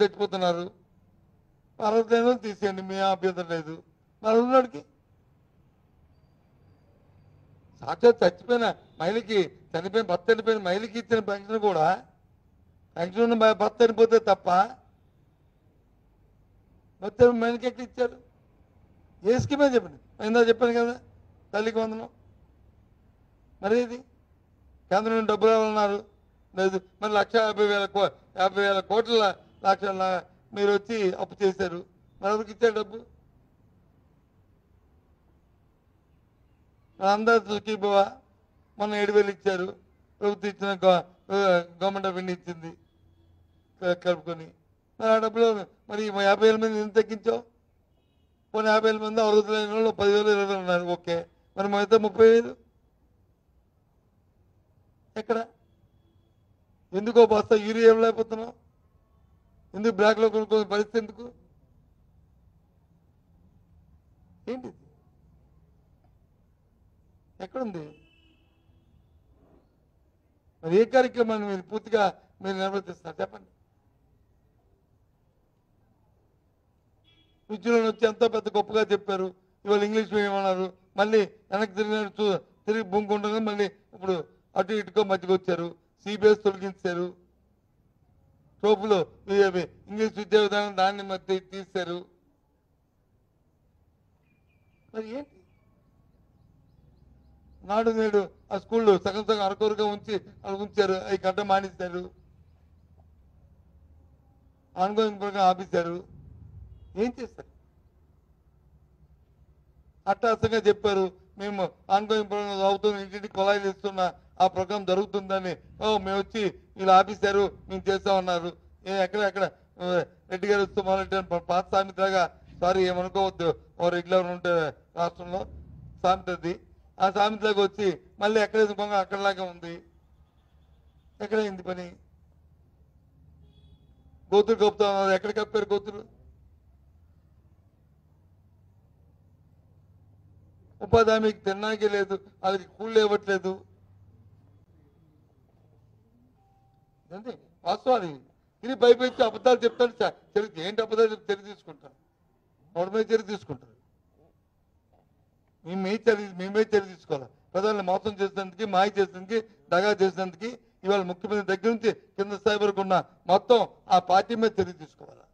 చచ్చిపోతున్నారు, అర్హత లేని వాళ్ళు తీసేయండి, మీ అభ్యంతరం లేదు. మరి ఉన్నాడికి సాక్షాత్ చచ్చిపోయిన మహిళకి, భర్త చనిపోయిన మహిళకి ఇచ్చిన పెన్షన్ కూడా పెన్షన్ ఉన్న భర్త చనిపోతే తప్ప భర్త మహిళకి ఎక్కడ ఇచ్చారు, ఏ స్కీమే చెప్పండి. ఇందా చెప్పాను కదా తల్లికి వందనం, మరి ఇది కేంద్రం నుండి డబ్బులు ఇవ్వాలన్నారు లేదు, మరి 1,50,000 కోట్ల లక్షల మీరు వచ్చి అప్పు చేశారు, మరి ఎవరికి ఇచ్చారు డబ్బు, అందరూ సుఖీభవ మొన్న 7,000 ఇచ్చారు, ప్రభుత్వం ఇచ్చిన గవర్నమెంట్ ఆఫ్ ఇండియా ఇచ్చింది కలుపుకొని, మరి ఆ డబ్బులు మరి 50,000 మంది ఎందుకు తగ్గించావు, పోనీ 50,000 మంది అర్హత లేని వాళ్ళు 10,000 20,000 ఉన్నారు, ఓకే, మరి మిగతా 30,000 ఎక్కడ, ఎందుకో బస్తా యూరియా ఇవ్వలేకపోతున్నావు, ఎందుకు బ్లాక్లో కొనుక్కో పరిస్థితి ఎందుకు, ఏంటి ఎక్కడుంది, మరి ఏ కార్యక్రమాన్ని మీరు పూర్తిగా మీరు నిర్వర్తిస్తారు చెప్పండి. విద్యులను వచ్చి ఎంతో పెద్ద గొప్పగా చెప్పారు, ఇవాళ ఇంగ్లీష్ మీడియం అన్నారు, మళ్ళీ వెనక్కి తిరిగి భూముకుంటుంది, మళ్ళీ ఇప్పుడు అటు ఇటుకో మధ్యకి వచ్చారు, సిబిఎస్ తొలగించారు, ట్రోపులు ఇంగ్లీష్ విద్యా విధానం దాన్ని మధ్య తీశారు, మరి ఏంటి నాడు నేడు ఆ స్కూళ్ళు సగం అరకొరగా ఉంచారు, అవి గడ్డ మానేశారు, ఆన్గోయింగ్ ప్రోగ్రాం ఆపేశారు, ఏం చేస్తారు, అట్టాసంగా చెప్పారు మేము ఆన్గోయింగ్ ప్రోగ్రాం అవుతుంది, ఇంటింటికి కొలాయిలు ఇస్తున్న ఆ ప్రోగ్రాం జరుగుతుందని, మేము వచ్చి వీళ్ళు ఆపేశారు మేము చేస్తామన్నారు, ఎక్కడ రెడ్డి గారు వస్తూ మొదలెట్టాను పాత సామెతగా, సారీ ఏమనుకోవద్దు, ఓ రెగ్యులర్ ఉంటే రాష్ట్రంలో సామెతది, ఆ సామెతలోకి వచ్చి మళ్ళీ ఎక్కడ కొంగ అక్కడలాగా ఉంది, ఎక్కడైంది పని, గోతులు కప్పుతా ఉన్నారు, ఎక్కడ కప్పారు గోతులు, ఉపాధి హామీకి తినడానికి లేదు, వాళ్ళకి కూళ్ళు ఇవ్వట్లేదు, అంతే వాస్తవాలు. ఇది భయపెట్టి అబద్ధాలు చెప్తాడు, ఏంటి అబద్ధాలు చెప్తే చర్య తీసుకుంటారు, వాడి మీద చర్య తీసుకుంటారు, మేమే చర్య తీసుకోవాలి, ప్రజల్ని మోసం చేసినందుకు, మాయ చేసినందుకు, దగా చేసినందుకు ఇవాళ ముఖ్యమంత్రి దగ్గర నుంచి కింద స్థాయి వరకు ఉన్న మొత్తం ఆ పార్టీ మీద చర్య తీసుకోవాలి,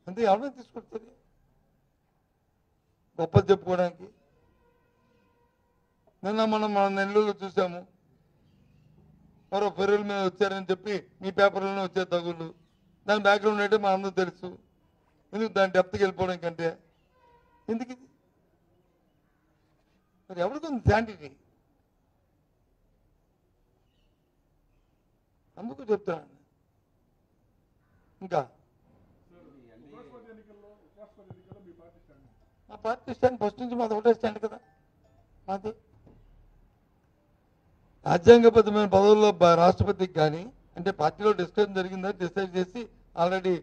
అంతే ఎవరైనా తీసుకుంటారు గొప్పది చెప్పుకోవడానికి. నిన్న మనం మన నెల్లూరులో చూసాము, మరో ఫెర్రీల మీద వచ్చారని చెప్పి మీ పేపర్లోనే వచ్చే తగులు, దాని బ్యాక్గ్రౌండ్ అంటే మన అందరూ తెలుసు, ఎందుకు దాని డెప్త్కి వెళ్ళిపోవడం కంటే ఎందుకు ఇది, మరి ఎవరికి ఉంది శాంటిటీ, అందుకు చెప్తున్నాను. ఇంకా మా పార్టీ స్టాండ్ ఫస్ట్ నుంచి మాది ఒకటే స్టాండ్ కదా, మాది రాజ్యాంగబద్ధమైన పదవుల్లో రాష్ట్రపతికి కానీ అంటే పార్టీలో డిస్కషన్ జరిగిందని డిసైడ్ చేసి ఆల్రెడీ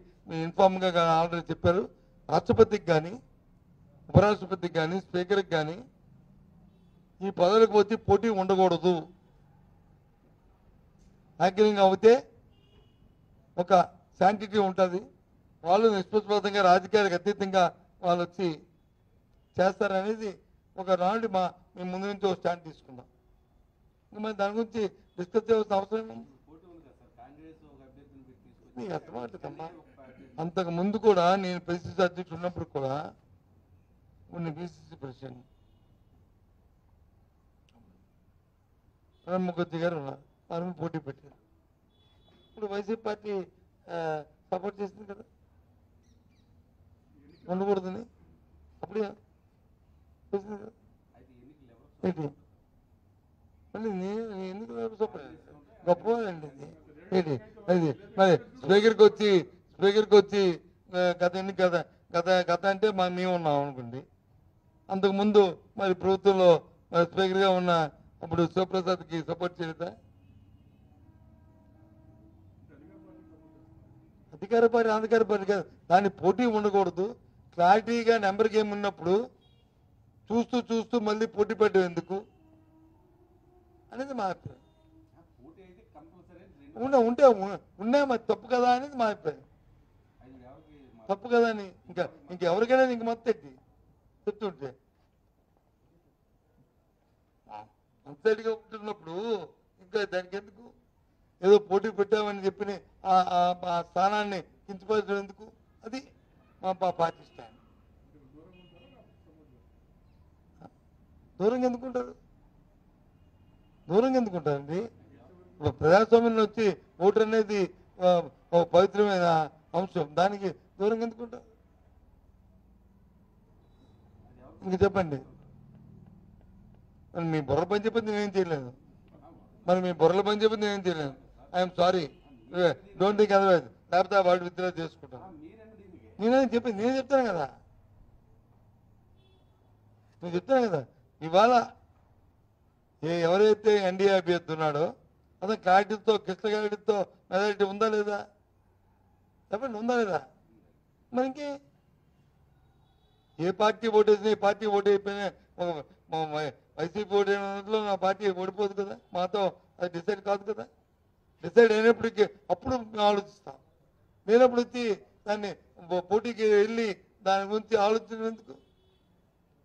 ఇన్ఫార్మ్గా ఆల్రెడీ చెప్పారు, రాష్ట్రపతికి కానీ ఉపరాష్ట్రపతికి కానీ స్పీకర్కి కానీ ఈ పదవులకు వచ్చి పోటీ ఉండకూడదు, హ్యాకింగ్ అవుతే ఒక శాంటిటీ ఉంటుంది, వాళ్ళు నిష్పక్షపాతంగా రాజకీయాలకు అతీతంగా వాళ్ళు వచ్చి చేస్తారనేది ఒక నాడు మేము ముందు నుంచి ఒక స్టాండ్ తీసుకున్నాం. మరి దాని గురించి డిస్కస్ చేయాల్సిన అవసరం ఉంది. నీకు అర్థమవుతుందమ్మా, అంతకు ముందు కూడా నేను పిసిసి అధ్యక్షుడు ఉన్నప్పుడు కూడా ఉన్న పిసిసి ప్రెసిడెంట్ ప్రణబ్ ముఖర్జీ గారు ఉన్నారు, వారు పోటీ పెట్టారు. ఇప్పుడు వైసీపీ పార్టీ సపోర్ట్ చేసింది కదా ఉండకూడదని. అప్పుడు చేసింది కదా. అయితే ఎన్నికలు ఎవరు ఏంటి మళ్ళీ నేను ఎందుకు సపోర్ట్ గొప్పవాడండి ఇది ఏంటి అది మరి స్పీకర్కి వచ్చి గత ఎన్ని గత అంటే మేము ఉన్నాం అనుకోండి. అంతకుముందు మరి ప్రభుత్వంలో మరి స్పీకర్గా ఉన్న అప్పుడు శివప్రసాద్కి సపోర్ట్ చేయలేదా? అధికార పార్టీ కాదు, దాని పోటీ ఉండకూడదు. క్లారిటీగా నెంబర్ గేమ్ ఉన్నప్పుడు చూస్తూ మళ్ళీ పోటీ పెట్టడం ఎందుకు అనేది మా అభిప్రాయం. పోటీ అయితే కంపల్సరీ ఉంటే ఉన్నాయి మరి తప్పు కదా అనేది మా అభిప్రాయం. అది ఎవరికి తప్పు కదా అని ఇంకెవరికైనా ఇంక మొత్తం ఎట్టి చెప్తుంటే అంతటిగా ఉంటున్నప్పుడు ఇంకా దానికి ఎందుకు ఏదో పోటీ పెట్టామని చెప్పి ఆ స్థానాన్ని కించపరచడం ఎందుకు? అది మా పార్టీ స్టాండ్. దూరంగా ఎందుకుంటారండి? ప్రజాస్వామ్యంలో వచ్చి ఓటు అనేది ఒక పవిత్రమైన అంశం, దానికి దూరంగా ఎందుకుంటారు? ఇంక చెప్పండి. మీ బుర్ర పని చెప్పింది నేనేం చేయలేదు. మరి మీ బుర్రల పని చెప్పింది నేనేం చేయలేదు. I'm sorry, don't think otherwise. లేకపోతే ఆ వాటి విత్డ్రా చేసుకుంటాను. నేనేం చెప్పింది నేను చెప్తాను కదా. నేను చెప్తాను కదా. ఇవాళ ఎవరైతే ఎన్డీఏ అభ్యర్థి ఉన్నాడో అతను క్లారిటీతో కృష్ణగారితో మెజారిటీ ఉందా లేదా? చెప్పండి, ఉందా లేదా? మరి ఇంకే ఏ పార్టీ ఓటేసినా ఈ పార్టీ ఓటు అయిపోయినా వైసీపీ ఓటేలో నా పార్టీ ఓడిపోదు కదా. మాతో అది డిసైడ్ కాదు కదా. డిసైడ్ అయినప్పటికీ అప్పుడు మేము ఆలోచిస్తాం. లేనప్పుడు వచ్చి దాన్ని పోటీకి వెళ్ళి దాని గురించి ఆలోచించేందుకు,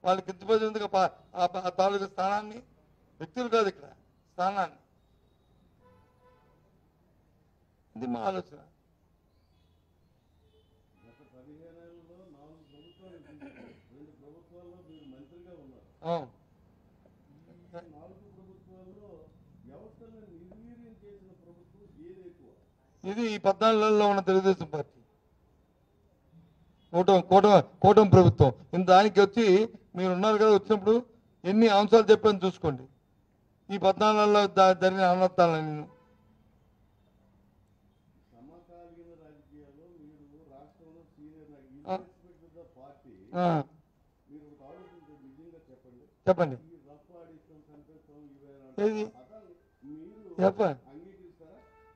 వాళ్ళకి కించపరిచేందుకు ఆ తాలూకు స్థానాన్ని, వ్యక్తులు కాదు ఇక్కడ స్థానాన్ని. ఇది మా ఆలోచన. అవును, ఇది ఈ 14 ఉన్న తెలుగుదేశం పార్టీ కూటమి ప్రభుత్వం. దానికి వచ్చి మీరు ఉన్నారు కదా, వచ్చినప్పుడు ఎన్ని అంశాలు చెప్పాను చూసుకోండి. ఈ 14 జరిగిన అనర్థాలని నేను చెప్పండి. ఏది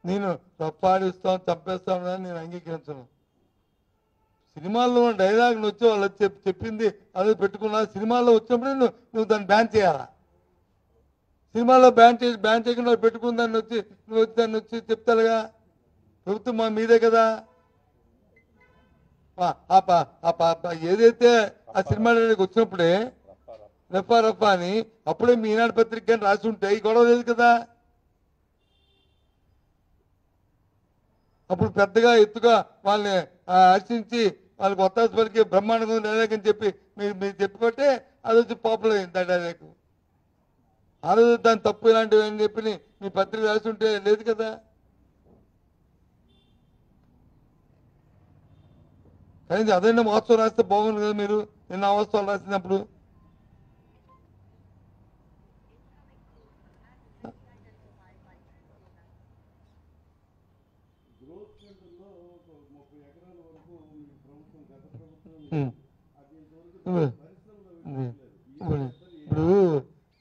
నేను తప్పాడిస్తాం చంపేస్తాం అని నేను అంగీకరించను. సినిమాల్లో డైలాగులు వచ్చి వాళ్ళు చెప్పింది అదే పెట్టుకున్నా. సినిమాల్లో వచ్చినప్పుడు నువ్వు దాన్ని బ్యాన్ చేయాలా? సినిమాలో బ్యాన్ చేయకుండా పెట్టుకుని దాన్ని వచ్చి దాన్ని వచ్చి చెప్తారుగా. ప్రభుత్వం మా మీదే కదా. ఏదైతే ఆ సినిమా వచ్చినప్పుడే రఫా అని అప్పుడే మీ ఈనాడు పత్రిక రాసి ఉంటే ఈ గొడవ లేదు కదా. అప్పుడు పెద్దగా ఎత్తుగా వాళ్ళని హర్షించి వాళ్ళకి ఒత్తాసు పలికి బ్రహ్మాండంగా డైలాగ్ అని చెప్పి మీరు చెప్పబట్టే అది వచ్చి పాపులర్ అయింది ఆ డైలాగ్. ఆ రోజు దాని తప్పు ఇలాంటివి అని చెప్పి మీ పత్రిక రాసి ఉంటే లేదు కదా. కానీ అదైనా వాస్తవం రాస్తే బాగుంది కదా. మీరు నిన్న వాస్తవాలు రాసినప్పుడు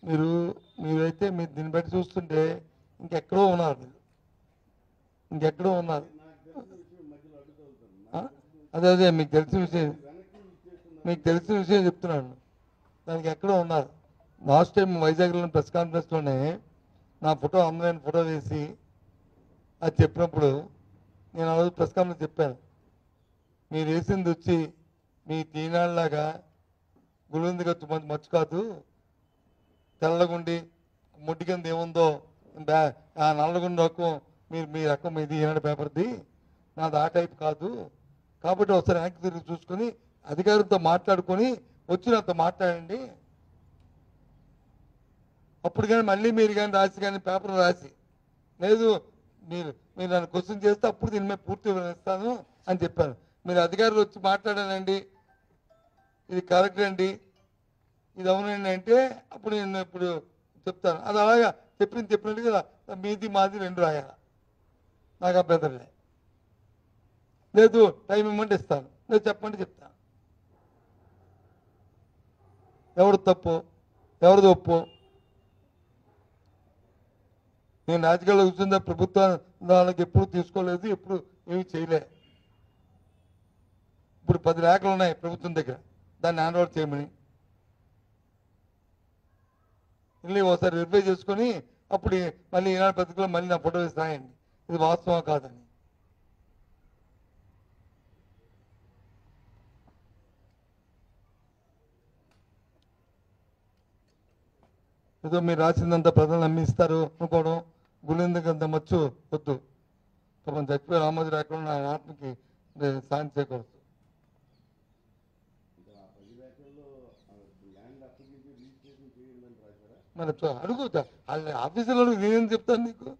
ఇప్పుడు మీరైతే మీరు దీన్ని బట్టి చూస్తుంటే ఇంకెక్కడో ఉన్నారు. అదే మీకు తెలిసిన విషయం చెప్తున్నాను. దానికి ఎక్కడో ఉన్నారు. లాస్ట్ టైం వైజాగ్లో ప్రెస్ కాన్ఫరెన్స్లోనే నా ఫోటో అందమైన ఫోటో వేసి అది చెప్పినప్పుడు నేను ఆ రోజు ప్రెస్ కాన్ఫరెన్స్ చెప్పాను. మీరు వేసింది వచ్చి మీ తీనాళ్ళలాగా గుళ్ళుంది ఖర్చు మర్చి కాదు, తెల్లగుండి ముడ్డి కింద ఏముందో ఆ నల్లగుండి రకం మీ రకం ఇది ఈనాడు పేపర్ది, నాది ఆ టైప్ కాదు. కాబట్టి ఒకసారి వెనక్కి తిరిగి చూసుకొని అధికారులతో మాట్లాడుకొని వచ్చి నాతో మాట్లాడండి. అప్పుడు కానీ మళ్ళీ మీరు కానీ రాసి కానీ పేపర్ రాసి లేదు మీరు మీరు నన్ను క్వశ్చన్ చేస్తే అప్పుడు దీని మీద పూర్తి వివరిస్తాను అని చెప్పాను. మీరు అధికారులు వచ్చి మాట్లాడానండి, ఇది కరెక్ట్ అండి, ఇది అవునండి అంటే అప్పుడు నేను ఇప్పుడు చెప్తాను. అది అలాగా చెప్పినట్టు కదా మీది మాది రెండు రాయాలి, నాకు అభ్యంతరలే. లేదు టైం ఇవ్వమంటే ఇస్తాను, లేదు చెప్పమంటే చెప్తాను. ఎవరు తప్పు ఎవరిది ఒప్పు? నేను రాజకీయాల్లో కూర్చుందా ప్రభుత్వం దానికి ఎప్పుడు తీసుకోలేదు, ఎప్పుడు ఏమి చేయలే. ఇప్పుడు 10 లేఖలు ఉన్నాయి ప్రభుత్వం దగ్గర, దాన్ని హ్యాండ్ ఓవర్ చేయమని వెళ్ళి ఒకసారి వెరిఫై చేసుకొని అప్పుడు మళ్ళీ ఈనాడు పత్రికలో మళ్ళీ నా ఫోటో వేసి రాయండి ఇది వాస్తవం కాదని. ఏదో మీరు రాసిందంతా ప్రజలు నమ్మిస్తారు అనుకోవడం, గుళ్ళెందుకంత మచ్చు వద్దు. పాపం చచ్చిపోయి రామోజీ రాకుండా నా ఆత్మకి సాయం చేయకూడదు. మరి అడుగు ఆఫీసులో అడుగు, నేనేం చెప్తాను నీకు?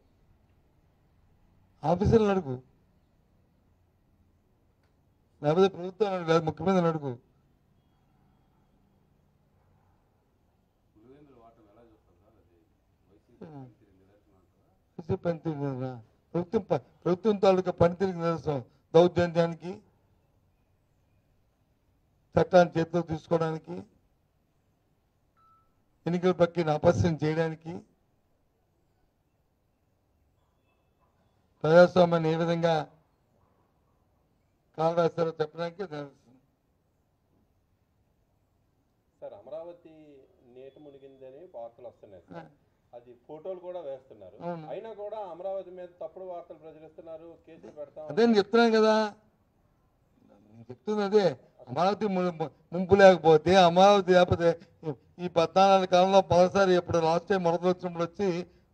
ఆఫీసులో అడుగు, లేకపోతే ప్రభుత్వం అడుగు, లేదా ముఖ్యమంత్రిని అడుగు. ప్రభుత్వం తాలూకా పనితీరుకి నిదర్శనం దౌర్జన్యానికి, చట్టాన్ని చేతిలో తీసుకోవడానికి, ఎన్నికల ప్రక్రియను అపస్యం చేయడానికి, ప్రజాస్వామ్యాన్ని ఏ విధంగా కాలు రాస్తారో చెప్పడానికి నిదర్శనం. సార్ అమరావతి నీట మునిగిందని వార్తలు వస్తున్నాయి సార్, అది ఫోటోలు కూడా వేస్తున్నారు, అయినా కూడా అమరావతి మీద తప్పుడు వార్తలు ప్రచురిస్తున్నారు, కేసులు పెడతాం. అదే నేను చెప్తున్నాను కదా, నేను చెప్తుంది అదే. అమరావతి ముంపు లేకపోతే, అమరావతి లేకపోతే ఈ 14 కాలంలో మొదటిసారి ఎప్పుడు లాస్ట్ టైం వరదలు వచ్చినప్పుడు వచ్చి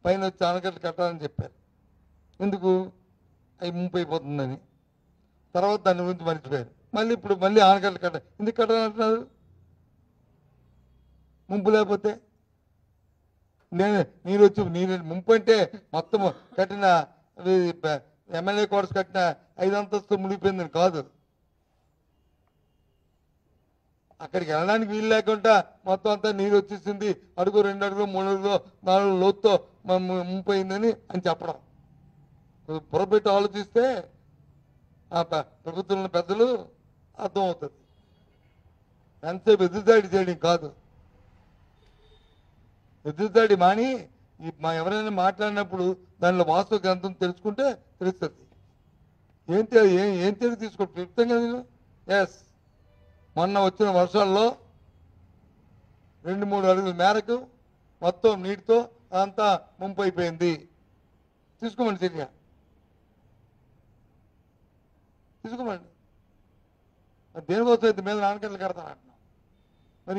పైన వచ్చి ఆనకట్టు కట్టాలని చెప్పారు. ఎందుకు? అవి ముంపు అయిపోతుందని. తర్వాత దాని గురించి మర్చిపోయారు. మళ్ళీ ఇప్పుడు మళ్ళీ ఆనకట్టు కట్ట ఎందుకు కట్టాలంటున్నారు? ముంపు లేకపోతే నీరు వచ్చి నీరు ముంపు అంటే మొత్తం కట్టిన ఎమ్మెల్యే క్వార్టర్స్ కట్టిన 5 అంతస్తులు మునిగిపోయిందని కాదు. అక్కడికి వెళ్ళడానికి వీలు లేకుండా మొత్తం అంతా నీరు వచ్చేసింది, అడుగు 2 అడుగులు 3 అడుగులు 4 అడుగులు లోతుతో ముంపోయిందని అని చెప్పడం. పొరపెట్టి ఆలోచిస్తే ఆ ప్రభుత్వంలో పెద్దలు అర్థమవుతుంది. ఎంతసేపు ఎదురుదాడి చేయడం కాదు. ఎదురుదాడి మాని ఎవరైనా మాట్లాడినప్పుడు దానిలో వాస్తవ గ్రంథం తెలుసుకుంటే తెలుస్తుంది. ఏం తెలివి తీసుకో చెప్తాం కదా నేను. ఎస్, మొన్న వచ్చిన వర్షాల్లో 2-3 అడుగుల మేరకు మొత్తం నీటితో అంతా ముంపు అయిపోయింది. తీసుకోమండి చర్య, తీసుకోమండి. దేనికోసం అయితే మీద నాన్నకట్లు కడతాను అంటున్నాం. మరి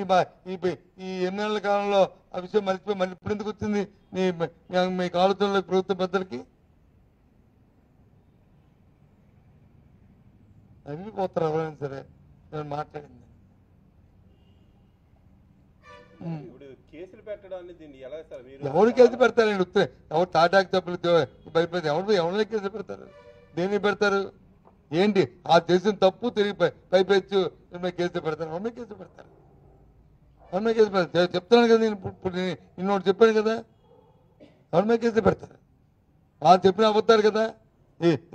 ఈ 8 నెలల కాలంలో ఆ విషయం మర్చిపోయి మళ్ళీ ఇప్పుడు ఎందుకు వచ్చింది మీకు ఆలోచనలో ప్రభుత్వ పెద్దలకి? అవి పోతారు ఎవరైనా సరే నేను మాట్లాడింది. ఇప్పుడు కేసులు పెట్టడాన్ని దీన్ని ఎలా సార్ మీరు? ఎవరు కేసు పెడతారండి? ఎవరు టాటాకి తప్పులు భయపడి ఎవరి కేసు పెడతారు? దేనికి పెడతారు? ఏంటి ఆ చేసిన తప్పు తిరిగి పైపెచ్చు కేసు పెడతారు? ఎవరి కేసు పెడతారు? ఎవరి కేసు పెడతారు? చెప్తున్నాను కదా నేను, ఇప్పుడు నిన్నోటి చెప్పాను కదా, ఎవరి కేసు పెడతారు? వాళ్ళు చెప్పిన అబద్ధాలు కదా,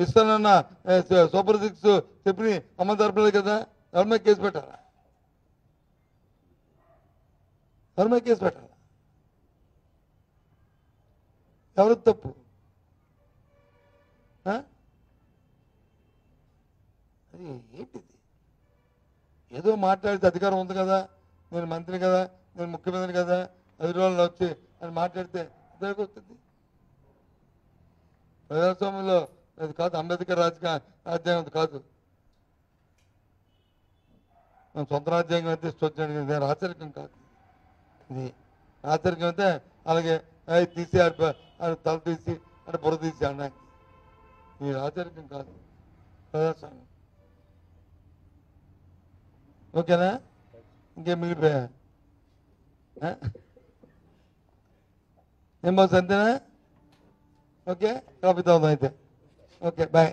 ఇస్తానన్న సూపర్ 6 చెప్పి అమ్మ తరపలేదు కదా, ఎవరి మీద కేసు పెట్టారా? ఎవరి మీద కేసు పెట్టారా? ఎవరు తప్పు? అది ఏంటిది? ఏదో మాట్లాడితే అధికారం ఉంది కదా, నేను మంత్రి కదా, నేను ముఖ్యమంత్రి కదా, 5 రోజుల్లో వచ్చి అని మాట్లాడితే ఇద్దరికి వస్తుంది. ప్రజాస్వామ్యంలో అది కాదు, అంబేద్కర్ రాజ్యాంగం కాదు. మనం సొంత రాజ్యాంగం అయితే ఇష్టం, రాచరికం కాదు. ఇది రాచరికం అయితే అలాగే తీసి తల తీసి అంటే బుర్ర తీసి అనడానికి. ఇది రాచరికం కాదు, ప్రజాస్వామ్యం. ఓకేనా? ఇంకేం మిగిలిపోయా? ఏం బాస్ అంతేనా? ఓకే కాపీ తాగుదాం అయితే. Okay bye.